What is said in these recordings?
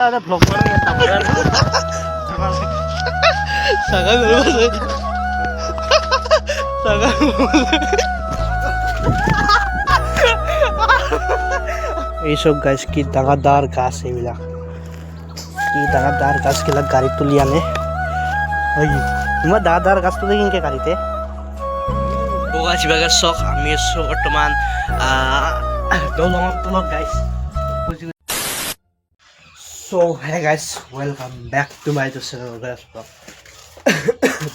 Ada vlog ko rin yung tabayan. Saka naman. Saka এইসব গাছ কি দাঙাদার গাছ এইবিলাক কি দাঙাদার গাছ গিলা গাড়ীত তুলি আনে ইমান দাঙাদার গাছ তুলি কেনেকৈ গাড়ীতে গাছ ইবাগাৰ চখ আমি আছোঁ বৰ্তমান দলঙৰ তলত গাইছ So hey guys, welcome back to my channel guys.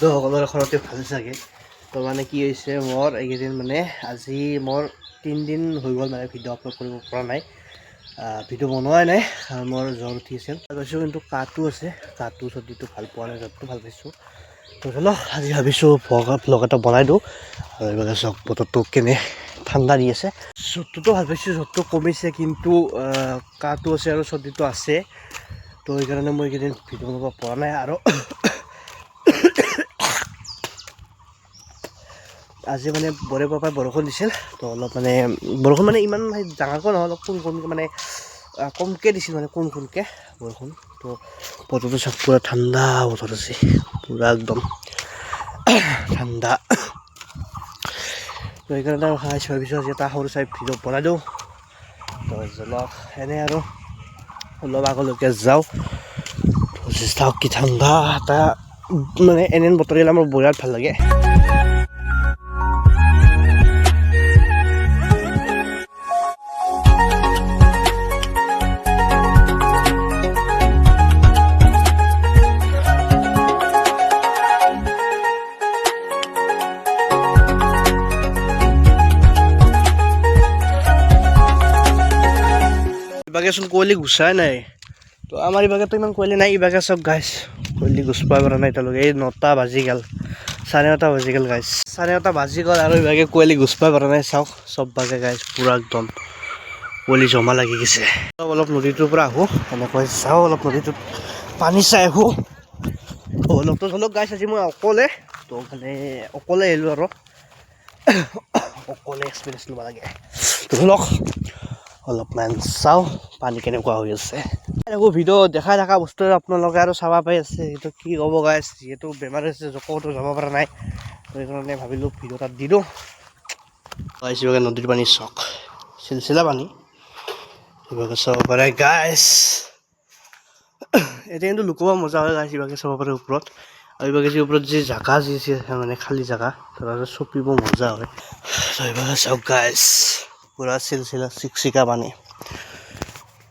তো সকলোৰে ঘৰতে ভাল চাগে তো মানে কি হৈছে মোৰ এইকেইদিন মানে আজি মোৰ 3 দিন হৈ গ'ল মানে ভিডিঅ' আপলোড কৰিব পৰা নাই ভিডিঅ' বনোৱাই নাই কাৰণ মোৰ জ্বৰ উঠি আছিল কৈছোঁ কিন্তু কাটো আছে কাটো চৰ্দিটো ভাল পোৱা নাই জ্বৰটো ভাল পাইছোঁ তো চলো আজি ভাবিছোঁ ভ্লগ এটা বনাই দিওঁ আৰু এইবাৰ চক বতৰটো কেনে ঠাণ্ডা দি আছে জ্বৰটোতো ভাল পাইছোঁ জ্বৰটো কমিছে কিন্তু কাটো আছে আৰু চৰ্দিটো আছে তো এইকাৰণে মই এইকেইদিন ভিডিঅ' বনাব পৰা নাই আৰু আজি মানে বৰে পাপাই বৰষুণ দিছিল তো অলপ মানে বৰষুণ মানে ইমান ডাঙৰকৈ নহয় অলপ কোনকৈ মানে কমকৈ দিছিল মানে কোনকৈ বৰষুণ তো বতৰটো চব পূৰা ঠাণ্ডা বতৰ আছে পূৰা একদম ঠাণ্ডা তো সেইকাৰণে ভাবিছোঁ আজি এটা সৰু চাই ভিডিঅ' বনাই দিওঁ তো জলক এনে আৰু অলপ আগলৈকে যাওঁ চাওক কি ঠাণ্ডা এটা মানে এনে বতৰ গ'লে মোৰ বিৰাট ভাল লাগে ইবাগেচোন কোৱলি গুচাই নাই তো আমাৰ ইবাগেতো ইমান কোৱলি নাই ইবাগে চব গাইছ কোৱলি গুচবা পৰা নাই এতিয়ালৈকে এই 9টা বাজি গ'ল 9:30 বাজি গ'ল গাইছ 9:30 বাজি গ'ল আৰু ইবাগে কোৱলি গুচবা পৰা নাই চাওক চব বাগে গাইছ পূৰা একদম কোৱলি জমা লাগি গৈছে অলপ নদীটোৰ পৰা আহোঁ এনেকৈ চাওঁ অলপ নদীটোত পানী চাই আহোঁ অলপতো চলক গাইছ আজি মই অকলে তো মানে অকলে আহিলোঁ আৰু অকলে এক্সপিৰিয়েঞ্চ ল'ব লাগে তো চলক অলপমান চাওঁ পানী কেনেকুৱা হৈ আছে একো ভিডিঅ' দেখাই থকা বস্তু আপোনালোকে আৰু চাব পাই আছে সেইটো কি ক'ব গাইছ যিহেতু বেমাৰ হৈছে ক'তো যাব পৰা নাই সেইকাৰণে ভাবিলোঁ ভিডিঅ' তাত দি দিওঁ গাইছ ইভাগে নদীৰ পানী চক চিলচিলা পানী ইভাগে চাব পাৰে গাইছ এতিয়া কিন্তু লুকুব মজা হয় গাইছ ইভাগে চাব পাৰে ওপৰত আৰু ইভাগে যে ওপৰত যি জাগা যি আছে মানে খালী জাগা তাতে চপিব মজা হয় ইভাগে চাওক গাইছ পূৰা চিলচিলা চিকচিকা পানী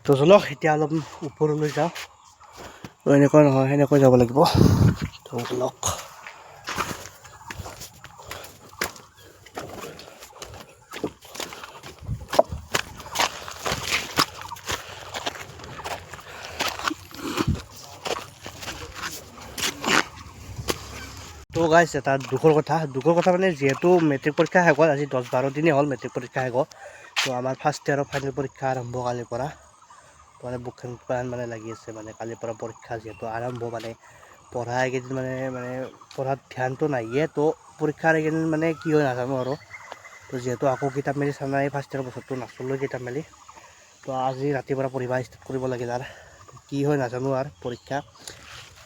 তো চলক এতিয়া অলপ ওপৰলৈ যাওঁ এনেকুৱা নহয় সেনেকৈ যাব লাগিব তো চলক তো গাইছ এটা দুখৰ কথা মানে যিহেতু মেট্ৰিক পৰীক্ষা শেষ হ'ল আজি 10-12 দিনেই হ'ল মেট্ৰিক পৰীক্ষা শেষ হ'ল তো আমাৰ ফাৰ্ষ্ট ইয়াৰৰ ফাইনেল পৰীক্ষা আৰম্ভ কালিৰ পৰা মানে বুকখন মানে লাগি আছে মানে কালিৰ পৰা পৰীক্ষা যিহেতু আৰম্ভ মানে পঢ়া এইকেইদিন মানে পঢ়াত ধ্যানটো নাইয়ে তো পৰীক্ষাৰ এইকেইদিন মানে কি হয় নাজানো আৰু তো যিহেতু আকৌ কিতাপ মেলি চাই নাই ফাৰ্ষ্ট ইয়াৰৰ বছৰটো নাচলোঁ কিতাপ মেলি তো আজি ৰাতিপুৱা পঢ়িব ষ্টাৰ্ট কৰিব লাগিল আৰু কি হয় নাজানো আৰু পৰীক্ষা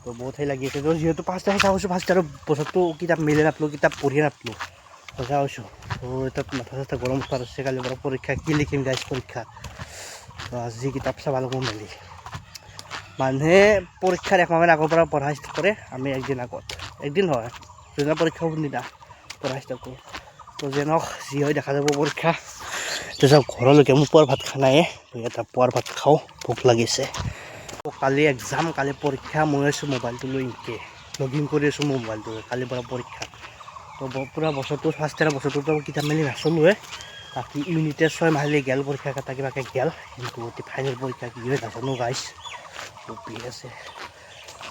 তো বহুত সেই লাগি আছে তো যিহেতু ফাৰ্ষ্ট ইয়াৰ সঁচা কৈছোঁ ফাৰ্ষ্ট ইয়াৰৰ বছৰটো কিতাপ মিলি নাপালোঁ কিতাপ পঢ়িয়ে নাপালোঁ সঁচা কৈছোঁ তো এতিয়া মাথা চাথা গৰম ষ্টাৰ্ট হৈছে কালিৰ পৰা পৰীক্ষা কি লিখিম গাইছ পৰীক্ষা তো আজি কিতাপ চাব লাগিব মেলি মানুহে পৰীক্ষাৰ একমাহমান আগৰ পৰা পঢ়া ষ্টাৰ্ট কৰে আমি একদিন আগত একদিন হয় যোনদিনা পৰীক্ষা কোনদিনা পঢ়া ষ্টাৰ্ট কৰোঁ তো যেনক যি হয় দেখা যাব পৰীক্ষা তাৰপিছত ঘৰলৈকে মোৰ পুৱাৰ ভাত খোৱা নাইয়ে এটা পুৱাৰ ভাত খাওঁ ভোক লাগিছে কালি এক্সাম কালি পৰীক্ষা মই আছোঁ মোবাইলটো লৈ এনেকৈ লগ ইন কৰি আছোঁ মোৰ মোবাইলটো কালিৰ পৰা পৰীক্ষা তো পূৰা বছৰটো ফাৰ্ষ্ট ইয়াৰ বছৰটোতো কিতাপ মেলি নাচলোৱে বাকী ইউনিট টেষ্ট 6 মাহিলী গেল পৰীক্ষা কেইটা কিবাকৈ গেল কিন্তু ফাইনেল পৰীক্ষা কি হয় নাজানো গাইছ পঢ়ি আছে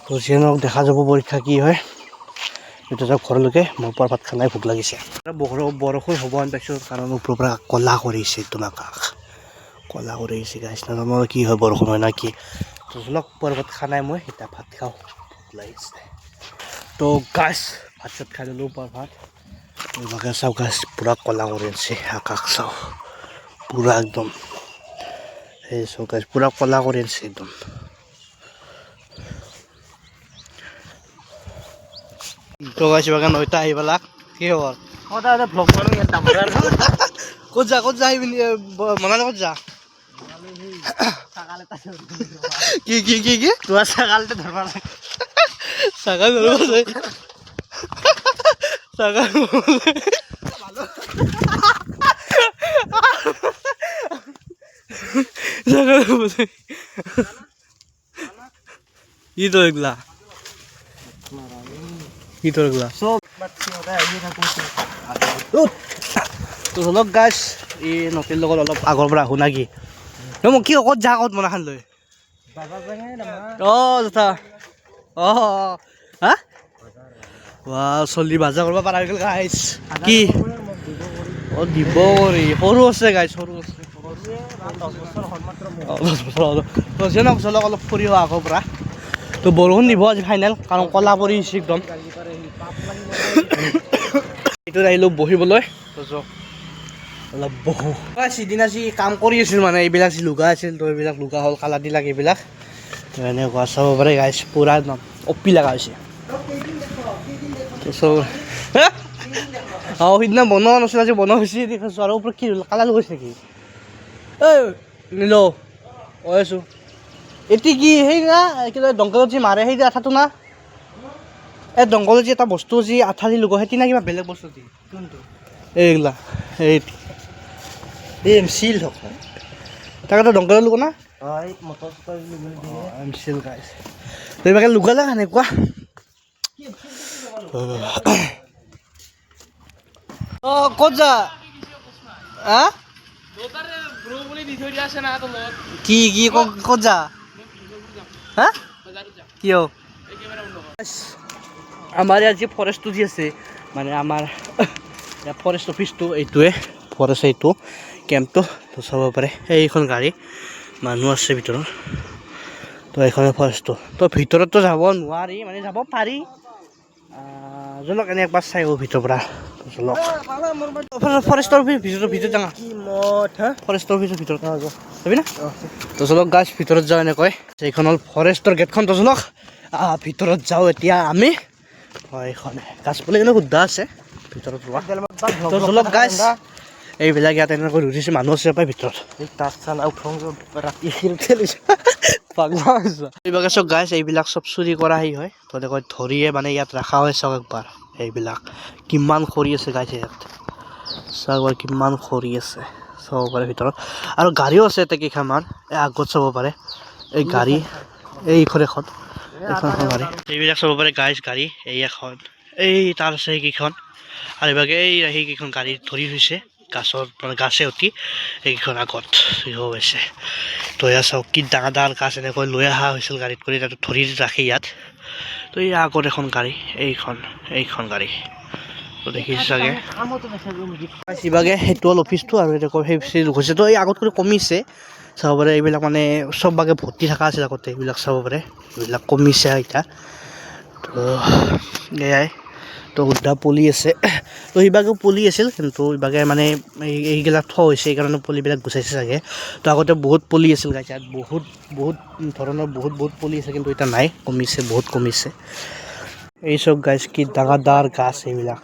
তো যিহেতু দেখা যাব পৰীক্ষা কি হয় এতিয়া যাওক ঘৰলৈকে মোৰ পুৱাৰ ভাত খানাই ভোক লাগিছে বৰষুণ হ'ব যেন পাইছোঁ কাৰণ ওপৰৰ পৰা ক'লা কৰিছে একদম আকাশ ক'লা কৰি আহিছে গাইছ নাজানো কি হয় বৰষুণ হয় না কি তো চলক পুৱাৰ ভাত খানাই মই এতিয়া ভাত খাওঁ ভোক লাগিছে তো গাইছ ভাত চাত খাই ল'লোঁ পুৱাৰ ভাত এইভাগে চাওক গাইছ পূৰা ক'লা কৰি আছে আকাশ চাওক পূৰা একদম এই চাওক গাইছ পূৰা ক'লা কৰি আছে একদম তো গাইছ বাগান নৈতা আহি পেলাক কি খবৰ সদায় ব্লগ বনাই ইয়াত দামৰা ক'ত যা আহিবি মনালে ক'ত যা ছাগাল এটা কি তোৰ ছাগালটো ধৰবা লাগে ছাগাল ধৰিব যায় ছাগাল ছাগাল কি তো এগুলা চব সদায় আহি থাকোঁ তো চলক গাছ এই নটিৰ লগত অলপ আগৰ পৰা আহোঁ নাকি মোক কি ক'ত যা ক'ত মনাখান লৈ অঁ যথা অঁ হা চলি বাজা কৰিব পাৰা হৈ গ'ল গাইছ কি অঁ দিব কৰি সৰু আছে গাইছ সৰু আছে 10 বছৰ চলক অলপ ফুৰি অহা আগৰ পৰা তো বৰষুণ দিব আজি ফাইনেল কাৰণ কলা পৰি আহিছে একদম এইটোত আহিলোঁ বহিবলৈ অলপ বহু সিদিনা যি কাম কৰি আছিল মানে এইবিলাক যি লুগা আছিল তো এইবিলাক লুগা হ'ল কালা দিলাক এইবিলাক তো এনেকুৱা চাব পাৰে গাইছ পূৰা একদম অপি লগা হৈছে অঁ সিদিনা বনোৱা নাছিল আজি বনোৱা হৈছে দেখিছোঁ আৰু ওপৰত কি কালা লগাইছে নেকি ঐ নিল কৈ আছোঁ এতিয়া কি সেই না কিবা দংকলত যি মাৰে সেই যে আঠাটো না এই দংকলত যি এটা বস্তু যি আঠা দি লগাই সেইটো না কিবা বেলেগ বস্তু দি কোনটো এইগিলা এই চিল হওক তাকেতো দংকলত লুকা না হয় মটৰ চিল গাইছে তো এইবাকে লুকালে এনেকুৱা অঁ ক'ত যা হা কি ক'ত যা হা কিয় আমাৰ ইয়াত যি ফৰেষ্টটো যি আছে মানে আমাৰ ফৰেষ্ট অফিচটো এইটোৱে ফৰেষ্ট এইটো কেম্পটো তো চাব পাৰে এইখন গাড়ী মানুহ আছে ভিতৰত তো এইখনে ফৰেষ্টটো তো ভিতৰততো যাব নোৱাৰি মানে যাব পাৰি জলক এনে একবাৰ চাই ভিতৰৰ পৰা জলক ফৰেষ্টৰ ভিতৰত যাওঁ ফৰেষ্টৰ অফিচৰ ভিতৰত যাবি না তো চলক গাছ ভিতৰত যাওঁ এনেকৈ এইখন হ'ল ফৰেষ্টৰ গেটখন তো চলক ভিতৰত যাওঁ এতিয়া আমি হয় এইখনে গাছ বুলি কিন্তু শুদ্ধ আছে ভিতৰত লোৱা তো চলক গাছ এইবিলাক ইয়াত এনেকৈ উঠিছে মানুহ আছে পাই ভিতৰত এইবিলাক চব গাছ এইবিলাক চব চুৰি কৰা সেই হয় তো এনেকৈ ধৰিয়ে মানে ইয়াত ৰখা হয় চাওক একবাৰ এইবিলাক কিমান খৰি আছে গাইছে ইয়াত চাওক কিমান খৰি আছে চাব পাৰে ভিতৰত আৰু গাড়ীও আছে এতিয়া কেইখনমান এই আগত চাব পাৰে এই গাড়ী এইখন এখন গাড়ী এইবিলাক চাব পাৰে গাড়ী এই এখন এই তাৰ আছে সেইকেইখন আৰু এইভাগে এই সেইকেইখন গাড়ী ধৰি থৈছে গাছৰ মানে গাছে অতি এইকেইখন আগত হৈছে তো এয়া চাওক কি ডাঙৰ ডাঙৰ গাছ এনেকৈ লৈ অহা হৈছিল গাড়ীত কৰি তাতে ধৰি ৰাখি ইয়াত তো এই আগত এখন গাড়ী এইখন গাড়ী তো দেখিছে চাগে ইভাগে সেইটো হ'ল অফিচটো আৰু এনেকৈ সেই হৈছে তো এই আগত কৰি কমিছে চাব পাৰে এইবিলাক মানে চব ভাগে ভৰ্তি থকা আছিল আগতে এইবিলাক চাব পাৰে এইবিলাক কমিছে এতিয়া তো এয়াই তো শুদ্ধা পলি আছে তো সিভাগেও পলি আছিল কিন্তু ইভাগে মানে এইবিলাক থোৱা হৈছে সেইকাৰণে পলিবিলাক গুচাইছে চাগে তো আগতে বহুত পলি আছিল গাইছে ইয়াত বহুত ধৰণৰ বহুত পলি আছে কিন্তু এতিয়া নাই কমিছে বহুত কমিছে এই চব গাছ কি ডাঙৰ ডাঙৰ গাছ এইবিলাক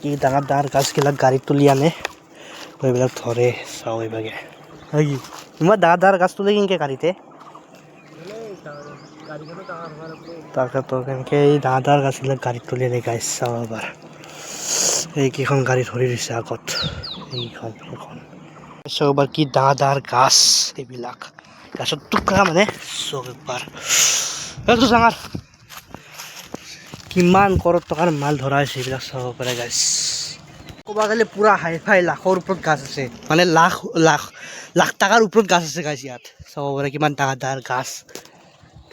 কি ডাঙৰ ডাঙৰ গাছবিলাক গাড়ীত তুলি আনে তো এইবিলাক ধৰে চাওঁ এইভাগে হয় কি ইমান ডাঙৰ ডাঙৰ গাছ তুলে কেনেকৈ গাড়ীতে তাকেতো কেনেকৈ এই ডাঙৰ ডাঙৰ গাছবিলাক গাড়ীত তুলি আনে গাছ চাওঁ এবাৰ এইকেইখন গাড়ী ধৰি দিছে আগত এইখন চাওঁ এবাৰ কি ডাঙৰ ডাঙৰ গাছ এইবিলাক গাছৰ টুকুৰা মানে চাওক একবাৰ এইটো ডাঙৰ কিমান কৰৰত টকাৰ মাল ধৰা হৈছে এইবিলাক চাব পাৰে গাছ ক'ব গ'লে পূৰা হাই ফাই লাখৰ ওপৰত গাছ আছে মানে লাখ টকাৰ ওপৰত গাছ আছে গাছ ইয়াত চাব পাৰে কিমান ডাঙৰ ডাঙৰ গাছ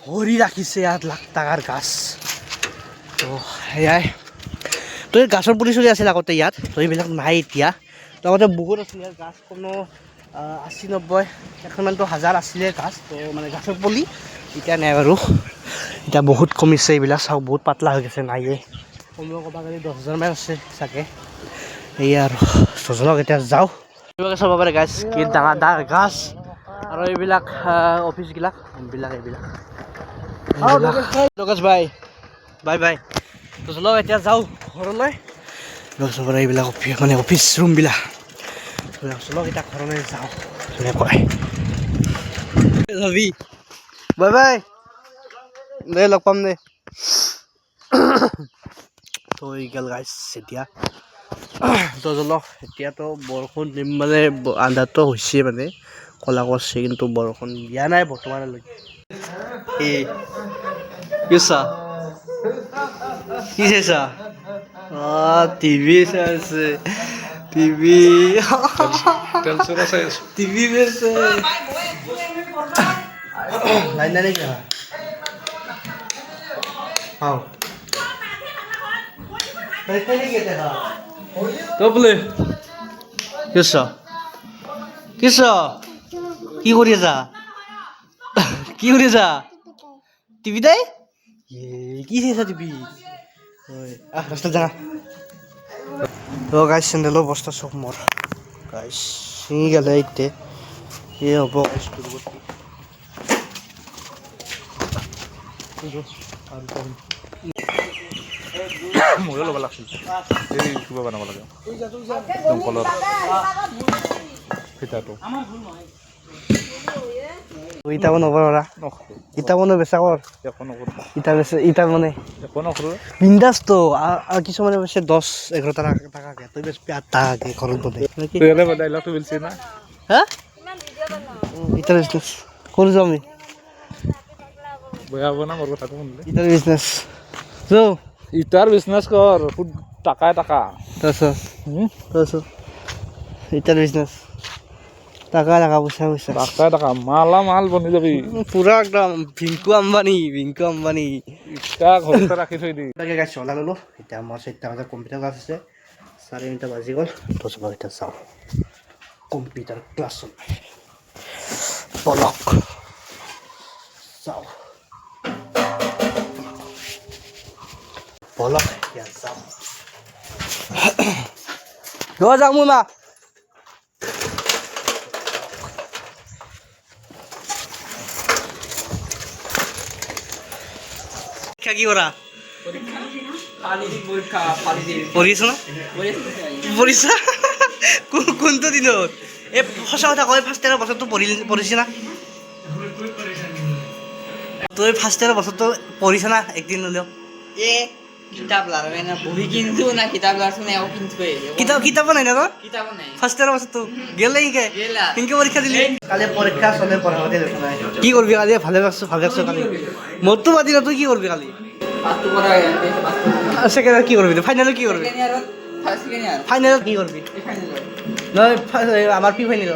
ভৰি ৰাখিছে ইয়াত লাখ টকাৰ গাছ তো সেয়াই তো এই গাছৰ পুলি চলি আছিল আগতে ইয়াত তো এইবিলাক নাই এতিয়া তো আগতে বহুত আছিল ইয়াত গাছ কোনো 80-90 এখনমানতো 1000 আছিলে গাছ তো মানে গাছৰ পুলি এতিয়া নাই বাৰু এতিয়া বহুত কমিছে এইবিলাক চাওক বহুত পাতলা হৈ গৈছে নাইয়ে কমেও ক'ব গ'লে 10,000 মান আছে চাগে এয়া আৰু চজলক এতিয়া যাওঁ এইবিলাকে চাব পাৰে গাছ কি ডাঙৰ ডাঙৰ গাছ আৰু এইবিলাক অফিচবিলাক এইবিলাক বাই বাই তো চলো এতিয়া যাওঁ ঘৰলৈ চবৰে এইবিলাক মানে অফিচ ৰুমবিলাক চলো এতিয়া ঘৰলৈ যাওঁ ধুনীয়াকৈ যাবি বাই বাই দে লগ পাম দে তো এইগাল গাইছ এতিয়া তো চলো এতিয়াতো বৰষুণ দিম মানে আন্ধাৰটো হৈছে মানে কলা কৰিছে কিন্তু বৰষুণ দিয়া নাই বৰ্তমানলৈকে কি চা কি চাইছা টিভি চাইছে টিভি টিভি বেছে লাইন নাই নেকি হাও তো বোলে কিছ কিছ কি কৰি আছা কি কৰি আছা টিভি দাই কি চাইছা টিভি ৰাস্তাত যা তো গাইছ চেণ্ডেলৰ বস্তা চব মোৰ গাইছ ছিঙি গ'লে এতিয়া এই হ'ব ময়ো ল'ব লাগিছিল এই কিবা বনাব লাগে দমকলৰ ফিটাটো ইটা বনাব পৰা ইটা বনাব বেচা কৰ একো নকৰোঁ ইটা বেচে ইটা মানে একো নকৰোঁ বিন্দাছ তো আৰু কিছুমানে বেচে 10-11 টাকাকে তই বেচ 8 টাকাকে ঘৰত বনাই ডাইলগটো বেলছি না হা ইটা বিজনেছ কৰি যাওঁ আমি বেয়া হ'ব না মোৰ কথাটো শুনিলে ইটাৰ বিজনেছ যাওঁ ইটাৰ বিজনেছ কৰ টাকাই টাকা তাৰপিছত ইটাৰ বিজনেছ টাকা পইচা টাকাই টাকা মালা মাল বনি যাবি পুৰা একদম ভিংকু আম্বানী ইটা ঘৰতে ৰাখি থৈ দি তাকে গাইছ চলা ল'লোঁ এতিয়া মোৰ 4টা বজাত কম্পিউটাৰ ক্লাছ আছে 4:30 বাজি গ'ল তো চব এতিয়া যাওঁ কম্পিউটাৰ ক্লাছত পলক যাওঁ পলক এতিয়া যাওঁ যাওঁ মোৰ মা কি কৰা পঢ়িছা না পঢ়িছা কোনটো দিনত এই সঁচা কথা কয় ফাৰ্ষ্ট ইয়াৰৰ বছৰটো পঢ়িছে না তই ফাৰ্ষ্ট ইয়াৰৰ বছৰটো পঢ়িছা না একদিন হ'লেও কিতাপ লাগাবে না বহি কিনতো না কিতাপ লাগাছো না ও কিনতে কিতাপ নাই না তোর কিতাপ নাই ফার্স্ট ইয়ার বছর তো গেলে ইনকে গেলা ইনকে পরীক্ষা দিলি কালে পরীক্ষা চলে পড়াতে কি করবি কালি ভালো লাগছো কালি মোরতো বাদি না তুই কি করবি কালি পাঁচটো পড়া সেকেন্ড কি করবি ফাইনাল কি করবি ফার্স্ট ইয়ার ফাইনাল কি করবি নয় আমার পি ফাইনাল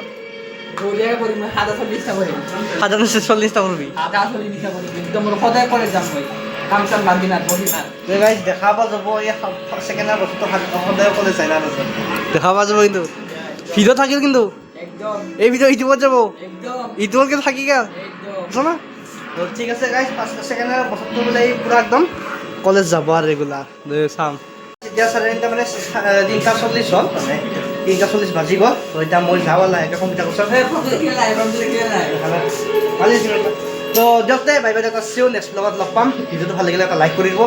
দৌড়িয়া করি মই 740টা করি 740টা করবি 740টা করি একদম সদায় করে যাম মই কাম চাম বাদ দিন আর বহি না গাইস দেখাবা যাব এই সেকেন্ড ইয়ার বছর তো সদায় কলেজ যায় না দেখাবা যাব কিন্তু ভিডিও থাকিল কিন্তু একদম এই ভিডিও ইউটিউবত যাব একদম ইউটিউবত কিন্তু থাকি গেল একদম শোনা তো ঠিক আছে গাইস ফার্স্ট সেকেন্ড ইয়ার বছর তো বলে পুরো একদম কলেজ যাব আর রেগুলার সাম এতিয়া 3:30 মানে 3:40 হল মানে 3:40 বাজি গ'ল তো এতিয়া মই যাওঁ লাহেকে কম্পিউটাৰ ক্লাছত তো দিয়ক দে বাই বাই, এটা চিও নেক্সট ব্লগত লগ পাম। ভিডিঅ'টো ভাল লাগিলে এটা লাইক কৰি দিব।